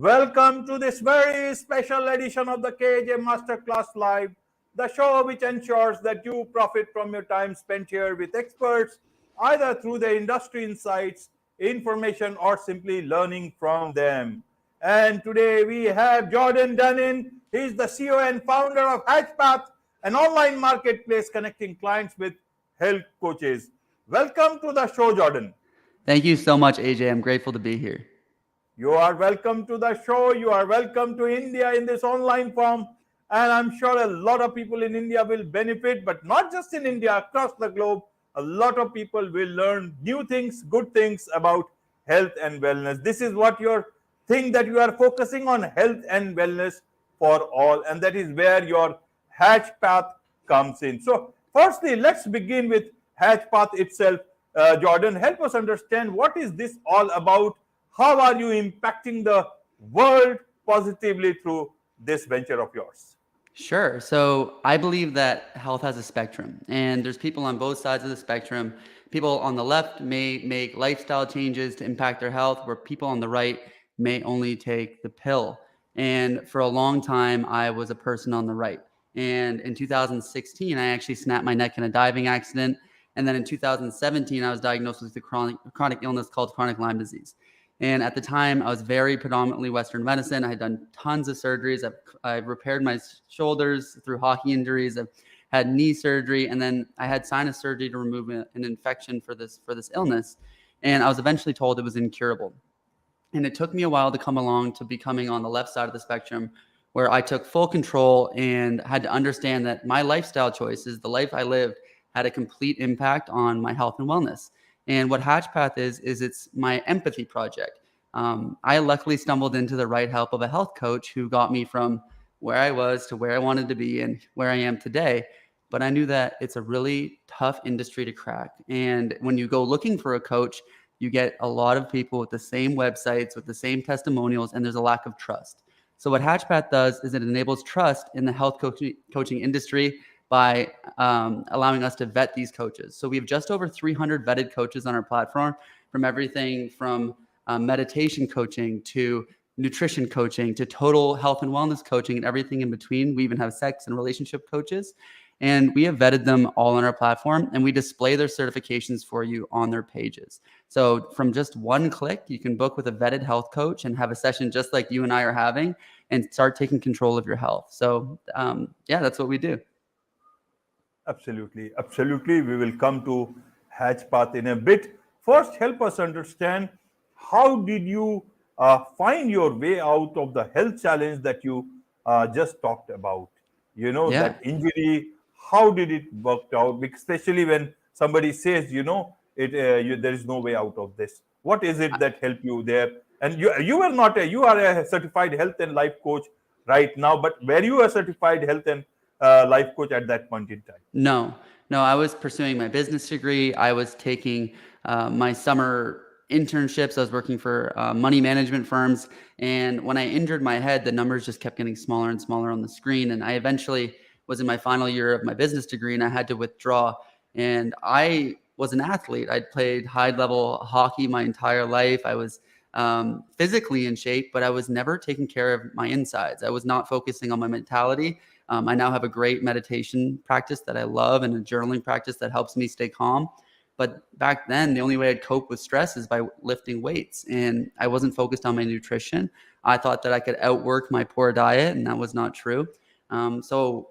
Welcome to this very special edition of the KAJ Masterclass Live, the show which ensures that you profit from your time spent here with experts, either through the industry insights, information, or simply learning from them. And today we have Jordan Dunin. He's the CEO and founder of HatchPath, an online marketplace connecting clients with health coaches. Welcome to the show, Jordan. Thank you so much, AJ. I'm grateful to be here. You are welcome to the show. You are welcome to India in this online form. And I'm sure a lot of people in India will benefit, but not just in India, across the globe. A lot of people will learn new things, good things about health and wellness. This is what your thing that you are focusing on, health and wellness for all. And that is where your HatchPath comes in. So firstly, let's begin with HatchPath itself. Jordan, help us understand what is this all about? How are you impacting the world positively through this venture of yours? Sure. So I believe that health has a spectrum, and there's people on both sides of the spectrum. People on the left may make lifestyle changes to impact their health, where people on the right may only take the pill. And for a long time, I was a person on the right. And in 2016, I actually snapped my neck in a diving accident. And then in 2017, I was diagnosed with a chronic illness called chronic Lyme disease. And at the time, I was very predominantly Western medicine. I had done tons of surgeries. I've repaired my shoulders through hockey injuries. I've had knee surgery, and then I had sinus surgery to remove an infection for this illness. And I was eventually told it was incurable. And it took me a while to come along to becoming on the left side of the spectrum, where I took full control and had to understand that my lifestyle choices, the life I lived, had a complete impact on my health and wellness. And what HatchPath is it's my empathy project. I luckily stumbled into the right help of a health coach who got me from where I was to where I wanted to be and where I am today. But I knew that it's a really tough industry to crack. And when you go looking for a coach, you get a lot of people with the same websites, with the same testimonials, and there's a lack of trust. So what HatchPath does is it enables trust in the health coaching industry by allowing us to vet these coaches. So we have just over 300 vetted coaches on our platform, from everything from meditation coaching to nutrition coaching to total health and wellness coaching and everything in between. We even have sex and relationship coaches. And we have vetted them all on our platform, and we display their certifications for you on their pages. So from just one click, you can book with a vetted health coach and have a session just like you and I are having and start taking control of your health. So that's what we do. Absolutely. Absolutely. We will come to HatchPath in a bit. First, help us understand, how did you find your way out of the health challenge that you just talked about? That injury, how did it work out? Especially when somebody says, there is no way out of this. What is it that helped you there? And you are a certified health and life coach right now, but were you a certified health and life coach at that point in time? No, I was pursuing my business degree. I was taking my summer internships. I was working for money management firms. And when I injured my head, the numbers just kept getting smaller and smaller on the screen. And I eventually was in my final year of my business degree, and I had to withdraw. And I was an athlete. I'd played high-level hockey my entire life. I was physically in shape, but I was never taking care of my insides. I was not focusing on my mentality. I now have a great meditation practice that I love and a journaling practice that helps me stay calm. But back then, the only way I'd cope with stress is by lifting weights. And I wasn't focused on my nutrition. I thought that I could outwork my poor diet, and that was not true. So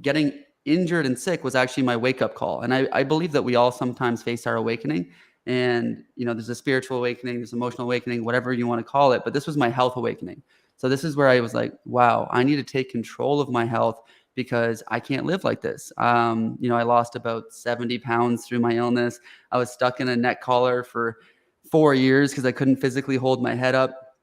getting injured and sick was actually my wake-up call. And I believe that we all sometimes face our awakening. And, there's a spiritual awakening, there's emotional awakening, whatever you want to call it. But this was my health awakening. So this is where I was like, wow, I need to take control of my health because I can't live like this. I lost about 70 pounds through my illness. I was stuck in a neck collar for 4 years because I couldn't physically hold my head up.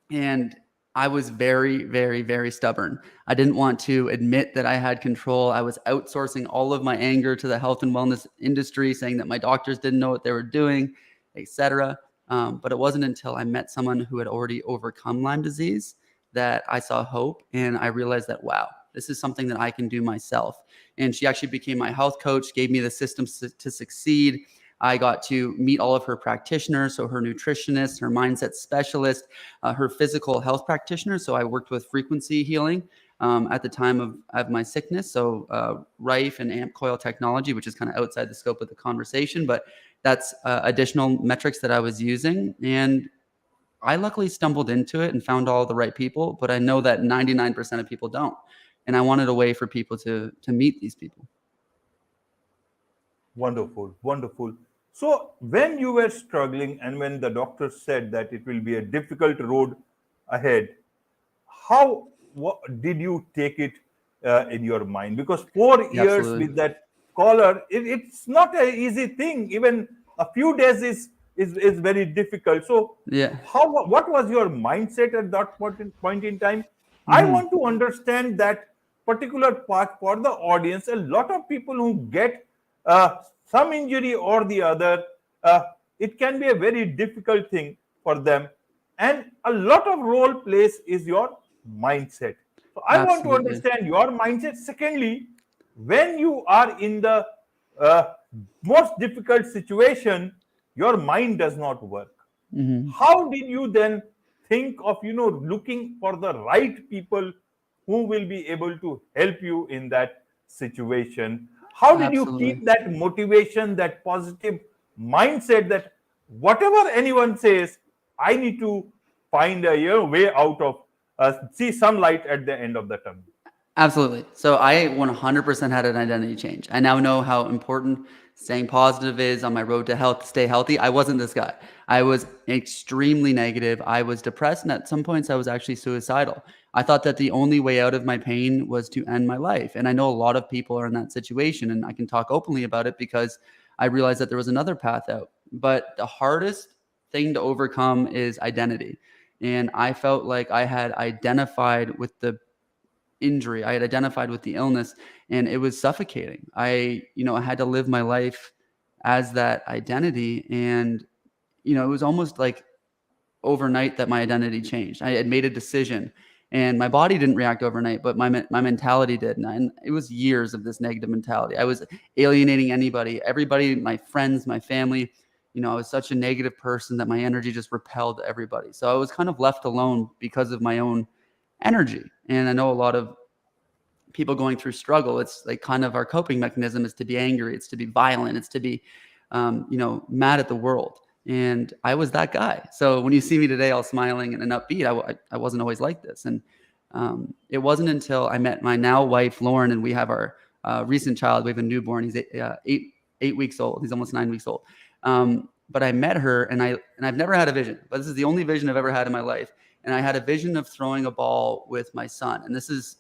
And I was very, very, very stubborn. I didn't want to admit that I had control. I was outsourcing all of my anger to the health and wellness industry, saying that my doctors didn't know what they were doing, etc. But it wasn't until I met someone who had already overcome Lyme disease that I saw hope, and I realized that, wow, this is something that I can do myself. And she actually became my health coach, gave me the systems to succeed. I got to meet all of her practitioners, so her nutritionist, her mindset specialist, her physical health practitioner. So I worked with frequency healing at the time of my sickness. So Rife and amp coil technology, which is kind of outside the scope of the conversation, but that's additional metrics that I was using. And I luckily stumbled into it and found all the right people, but I know that 99% of people don't. And I wanted a way for people to meet these people. Wonderful, wonderful. So, when you were struggling and when the doctor said that it will be a difficult road ahead, how did you take it in your mind? Because 4 years Absolutely. with that collar, it's not an easy thing. Even a few days is very difficult. So, Yeah. what was your mindset at that point in time? I Hmm. want to understand that particular part for the audience. A lot of people who get some injury or the other, uh, it can be a very difficult thing for them, and a lot of role plays is your mindset. So I want to Absolutely. understand your mindset. Secondly, when you are in the uh, most difficult situation, your mind does not work. Hmm. How did you then think of looking for the right people who will be able to help you in that situation? How did you Absolutely. keep that motivation, that positive mindset, that whatever anyone says, I need to find a way out of, see some light at the end of the tunnel? Absolutely. So I 100% had an identity change. I now know how important staying positive is on my road to health, to stay healthy. I wasn't this guy. I was extremely negative. I was depressed. And at some points, I was actually suicidal. I thought that the only way out of my pain was to end my life. And I know a lot of people are in that situation. And I can talk openly about it because I realized that there was another path out. But the hardest thing to overcome is identity. And I felt like I had identified with the injury. I had identified with the illness and it was suffocating. I had to live my life as that identity. And, it was almost like overnight that my identity changed. I had made a decision and my body didn't react overnight, but my mentality did. And it was years of this negative mentality. I was alienating everybody, my friends, my family. I was such a negative person that my energy just repelled everybody. So I was kind of left alone because of my own energy. And I know a lot of people going through struggle, it's like kind of our coping mechanism is to be angry, it's to be violent, it's to be mad at the world. And I was that guy. So when you see me today all smiling and upbeat, I wasn't always like this. And it wasn't until I met my now wife Lauren, and we have our recent child. We have a newborn. He's 8 weeks old. He's almost 9 weeks old. But I met her, and I've never had a vision, but this is the only vision I've ever had in my life. And I had a vision of throwing a ball with my son. And this is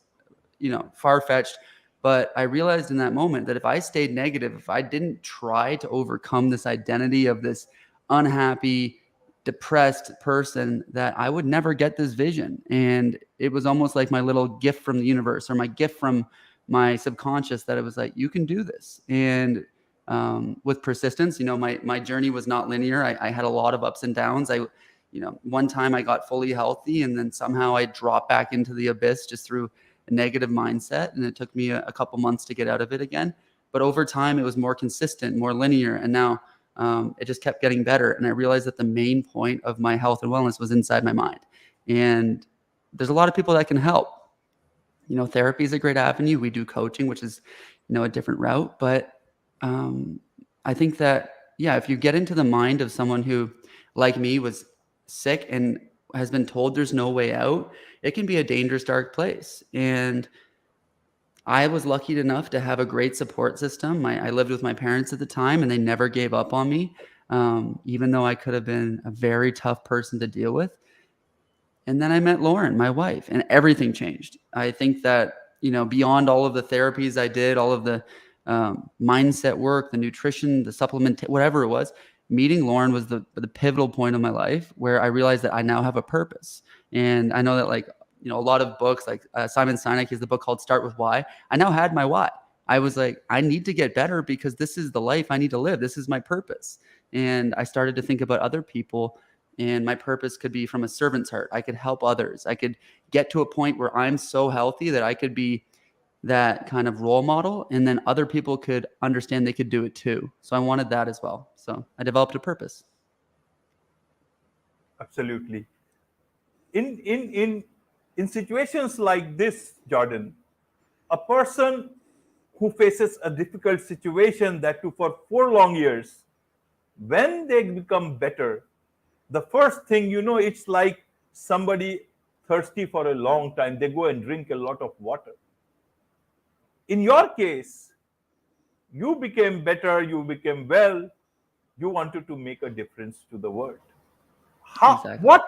far-fetched, but I realized in that moment that if I stayed negative, if I didn't try to overcome this identity of this unhappy, depressed person, that I would never get this vision. And it was almost like my little gift from the universe, or my gift from my subconscious, that it was like, you can do this. And with persistence, my journey was not linear. I had a lot of ups and downs. One time I got fully healthy, and then somehow I dropped back into the abyss just through a negative mindset. And it took me a couple months to get out of it again. But over time, it was more consistent, more linear. And now it just kept getting better. And I realized that the main point of my health and wellness was inside my mind. And there's a lot of people that can help. Therapy is a great avenue. We do coaching, which is, a different route. But I think that, yeah, if you get into the mind of someone who, like me, was sick and has been told there's no way out, it can be a dangerous, dark place. And I was lucky enough to have a great support system. I lived with my parents at the time, and they never gave up on me, even though I could have been a very tough person to deal with. And then I met Lauren, my wife, and everything changed. I think that, beyond all of the therapies I did, all of the mindset work, the nutrition, the supplement, whatever it was, meeting Lauren was the pivotal point of my life where I realized that I now have a purpose. And I know that, like, a lot of books, like Simon Sinek has the book called Start With Why. I now had my why. I was like, I need to get better because this is the life I need to live. This is my purpose. And I started to think about other people, and my purpose could be from a servant's heart. I could help others. I could get to a point where I'm so healthy that I could be that kind of role model, and then other people could understand they could do it too. So I wanted that as well. So I developed a purpose. Absolutely. In situations like this, Jordan, a person who faces a difficult situation, that too for 4 long years, when they become better, the first thing, it's like somebody thirsty for a long time, they go and drink a lot of water. In your case, you became better, you became well, you wanted to make a difference to the world. Exactly. What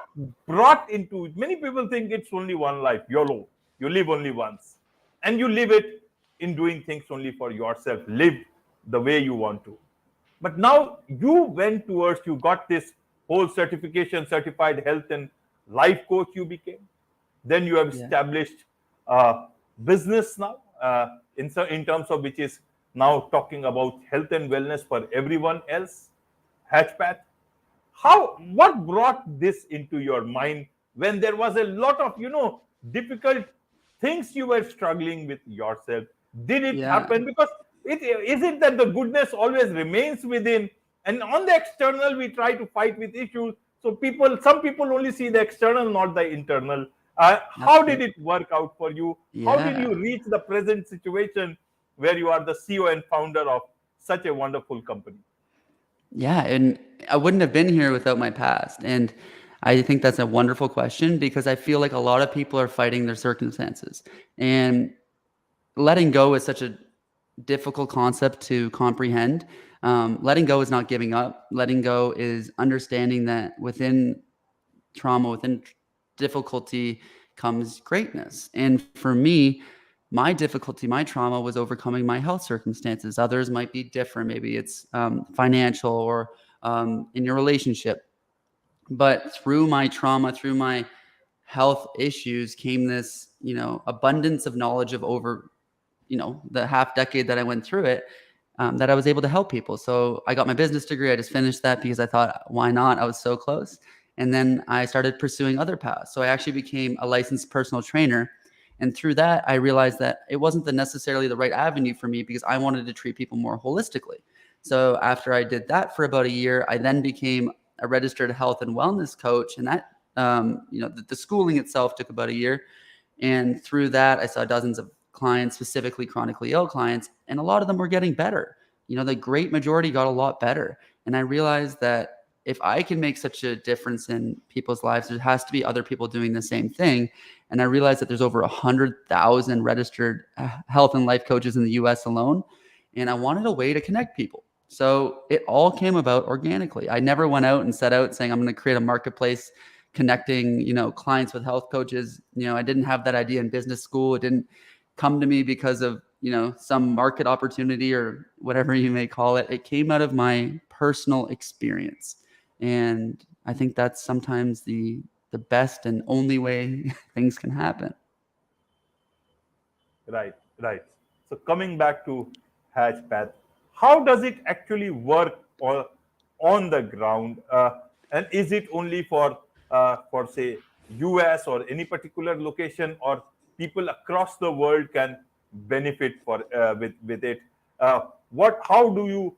brought into it? Many people think it's only one life, YOLO, you live only once, and you live it in doing things only for yourself, live the way you want to. But now you went towards, you got this whole certification, certified health and life coach you became. Then you have Yeah. established business now, in terms of which is now talking about health and wellness for everyone else, HatchPath. What brought this into your mind when there was a lot of difficult things you were struggling with yourself? Did it Yeah. happen? Because is it that the goodness always remains within, and on the external we try to fight with issues? So some people only see the external, not the internal. How did Absolutely. it work out for you? How did Yeah. you reach the present situation where you are the CEO and founder of such a wonderful company? Yeah, and I wouldn't have been here without my past. And I think that's a wonderful question because I feel like a lot of people are fighting their circumstances. And letting go is such a difficult concept to comprehend. Letting go is not giving up. Letting go is understanding that within trauma, within difficulty comes greatness. And for me, my difficulty, my trauma was overcoming my health circumstances. Others might be different. Maybe it's financial or in your relationship. But through my trauma, through my health issues came this, abundance of knowledge of over, the half decade that I went through it, that I was able to help people. So I got my business degree. I just finished that because I thought, why not? I was so close. And then I started pursuing other paths. So I actually became a licensed personal trainer. And through that, I realized that it wasn't necessarily the right avenue for me because I wanted to treat people more holistically. So after I did that for about a year, I then became a registered health and wellness coach. And that, the schooling itself took about a year. And through that, I saw dozens of clients, specifically chronically ill clients, and a lot of them were getting better. The great majority got a lot better. And I realized that if I can make such a difference in people's lives, there has to be other people doing the same thing. And I realized that there's over 100,000 registered health and life coaches in the US alone. And I wanted a way to connect people. So it all came about organically. I never went out and set out saying, I'm going to create a marketplace connecting, clients with health coaches. I didn't have that idea in business school. It didn't come to me because of, some market opportunity or whatever you may call it. It came out of my personal experience. And I think that's sometimes the best and only way things can happen. Right, right. So coming back to HatchPath, how does it actually work on the ground? And is it only for say US or any particular location, or people across the world can benefit with it? How do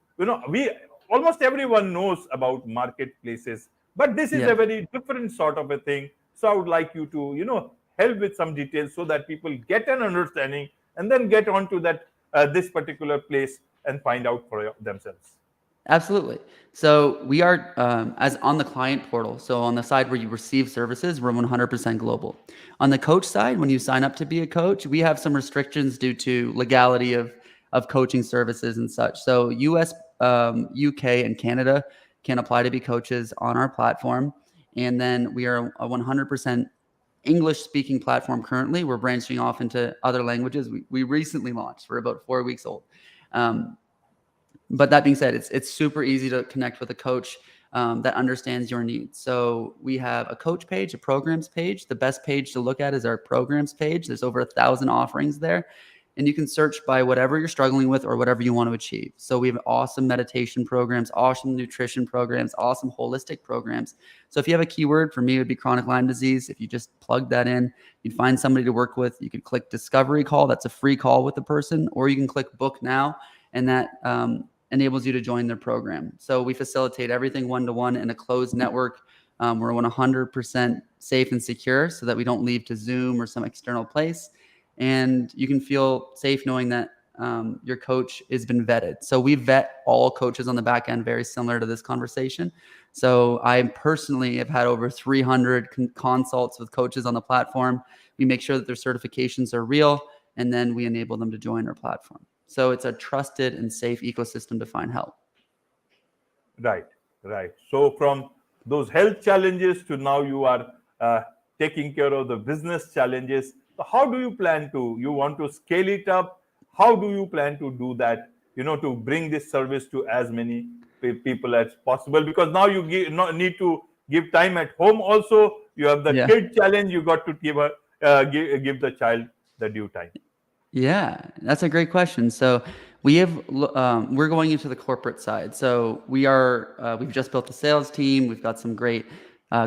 we almost everyone knows about marketplaces, but this is Yeah. a very different sort of a thing. So I would like you to help with some details so that people get an understanding and then get onto that this particular place and find out for themselves. Absolutely. So we are as on the client portal. So on the side where you receive services, we're 100% global. On the coach side, when you sign up to be a coach, we have some restrictions due to legality of coaching services and such. So US, UK, and Canada can apply to be coaches on our platform. And then we are a 100% English speaking platform currently. We're branching off into other languages. We recently launched. We're about 4 weeks old. But that being said, it's super easy to connect with a coach that understands your needs. So we have a coach page, a programs page. The best page to look at is our programs page. There's over 1,000 offerings there. and you can search by whatever you're struggling with or whatever you want to achieve. So we have awesome meditation programs, awesome nutrition programs, awesome holistic programs. So if you have a keyword, for me, it would be chronic Lyme disease. If you just plug that in, you'd find somebody to work with. You could click discovery call. That's a free call with the person, or you can click book now, and that enables you to join their program. So we facilitate everything one-to-one in a closed network. We're 100% safe and secure so that we don't leave to Zoom or some external place. And you can feel safe knowing that your coach has been vetted. So we vet all coaches on the back end, very similar to this conversation. So I personally have had over 300 consults with coaches on the platform. We make sure that their certifications are real, and then we enable them to join our platform. So it's a trusted and safe ecosystem to find help. Right. So from those health challenges to now you are taking care of the business challenges. So how do you plan to, you want to scale it up? How do you plan to do that, to bring this service to as many people as possible? Because now you need to give time at home also. You have the kid challenge. You got to give the child the due time. Yeah, that's a great question. So we're going into the corporate side. So we've just built a sales team. We've got some great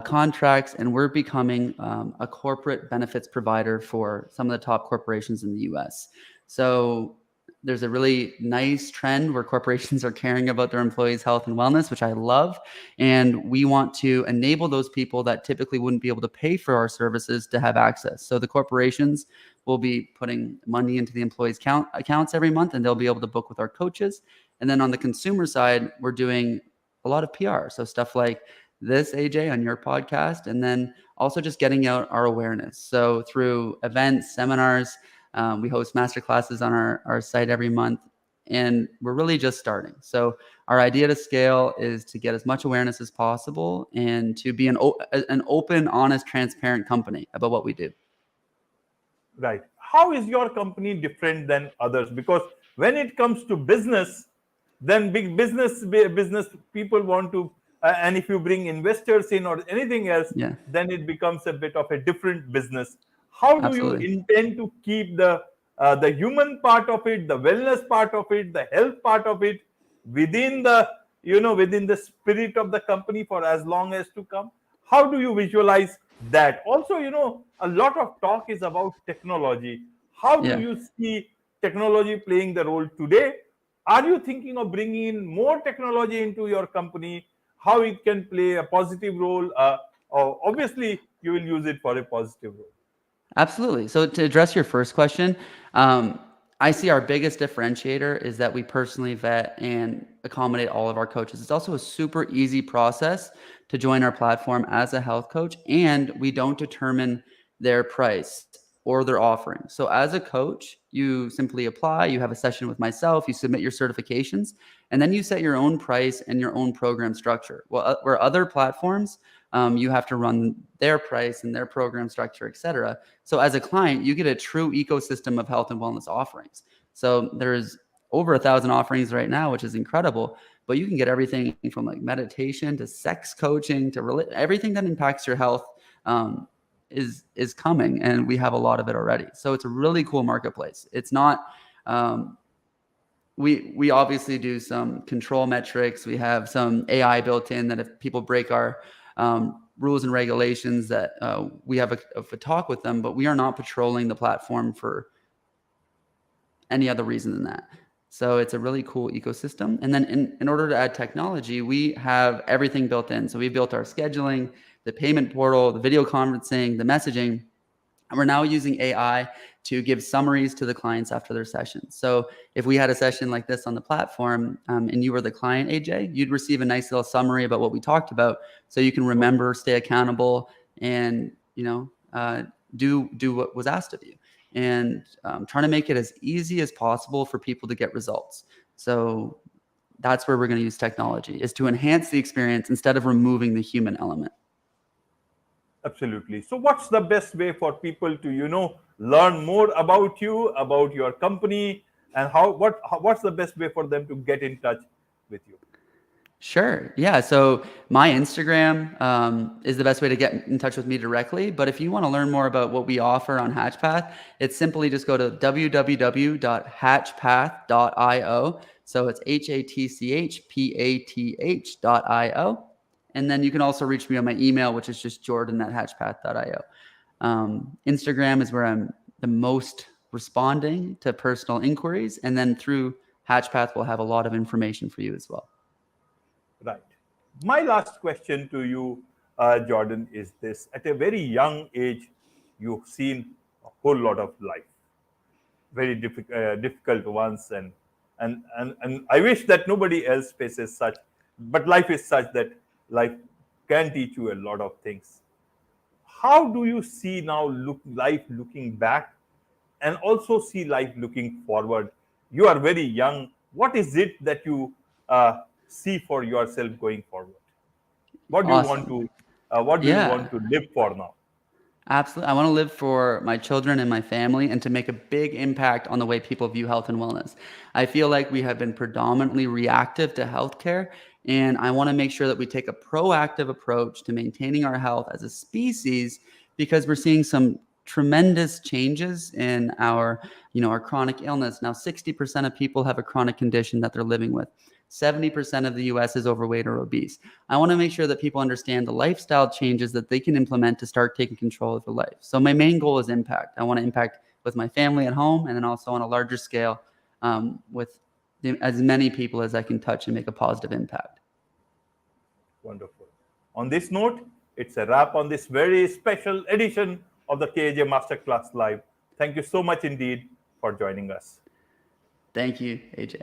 contracts, and we're becoming a corporate benefits provider for some of the top corporations in the US. So there's a really nice trend where corporations are caring about their employees' health and wellness, which I love. And we want to enable those people that typically wouldn't be able to pay for our services to have access. So the corporations will be putting money into the employees' accounts every month, and they'll be able to book with our coaches. And then on the consumer side, we're doing a lot of PR. So stuff like this, AJ, on your podcast, and then also just getting out our awareness. So through events, seminars, we host masterclasses on our site every month, and we're really just starting. So our idea to scale is to get as much awareness as possible and to be an open, honest, transparent company about what we do. Right. How is your company different than others? Because when it comes to business, then big business people want to, and if you bring investors in or anything else, then it becomes a bit of a different business. How do you intend to keep the human part of it, the wellness part of it, the health part of it within the spirit of the company for as long as to come? How do you visualize that? Also, a lot of talk is about technology. How do you see technology playing the role today? Are you thinking of bringing in more technology into your company? How it can play a positive role? Or obviously, you will use it for a positive role. Absolutely. So to address your first question, I see our biggest differentiator is that we personally vet and accommodate all of our coaches. It's also a super easy process to join our platform as a health coach, and we don't determine their price or their offering. So as a coach, you simply apply, you have a session with myself, you submit your certifications, and then you set your own price and your own program structure. Well, where other platforms, you have to run their price and their program structure, et cetera. So as a client, you get a true ecosystem of health and wellness offerings. So there's over 1,000 offerings right now, which is incredible, but you can get everything from like meditation to sex coaching to everything that impacts your health is coming, and we have a lot of it already. So it's a really cool marketplace. It's not, we obviously do some control metrics. We have some AI built in that if people break our rules and regulations that we have a talk with them, but we are not patrolling the platform for any other reason than that. So it's a really cool ecosystem. And then in order to add technology, we have everything built in. So we built our scheduling, the payment portal, the video conferencing, the messaging, and we're now using AI to give summaries to the clients after their sessions. So if we had a session like this on the platform and you were the client, AJ, you'd receive a nice little summary about what we talked about so you can remember, stay accountable, and do what was asked of you. And trying to make it as easy as possible for people to get results. So that's where we're going to use technology, is to enhance the experience instead of removing the human element. Absolutely. So what's the best way for people to, learn more about you, about your company, and what's the best way for them to get in touch with you? Sure. Yeah. So my Instagram is the best way to get in touch with me directly. But if you want to learn more about what we offer on HatchPath, it's simply just go to www.hatchpath.io. So it's HATCHPATH.io. And then you can also reach me on my email, which is just jordan@hatchpath.io. Instagram is where I'm the most responding to personal inquiries. And then through HatchPath, we'll have a lot of information for you as well. Right. My last question to you, Jordan, is this. At a very young age, you've seen a whole lot of life, very difficult ones. And I wish that nobody else faces such, but life is such that life can teach you a lot of things. How do you see now life looking back and also see life looking forward? You are very young. What is it that you see for yourself going forward? What do you want Awesome. to what do you Yeah, want to live for now? absolutely. I want to live for my children and my family and to make a big impact on the way people view health and wellness. I feel like we have been predominantly reactive to healthcare, and I want to make sure that we take a proactive approach to maintaining our health as a species because we're seeing some tremendous changes in our chronic illness. Now 60% of people have a chronic condition that they're living with. 70% of the US is overweight or obese. I want to make sure that people understand the lifestyle changes that they can implement to start taking control of their life. So my main goal is impact. I want to impact with my family at home and then also on a larger scale with as many people as I can touch and make a positive impact. Wonderful. On this note, it's a wrap on this very special edition of the KAJ Masterclass Live. Thank you so much indeed for joining us. Thank you, AJ.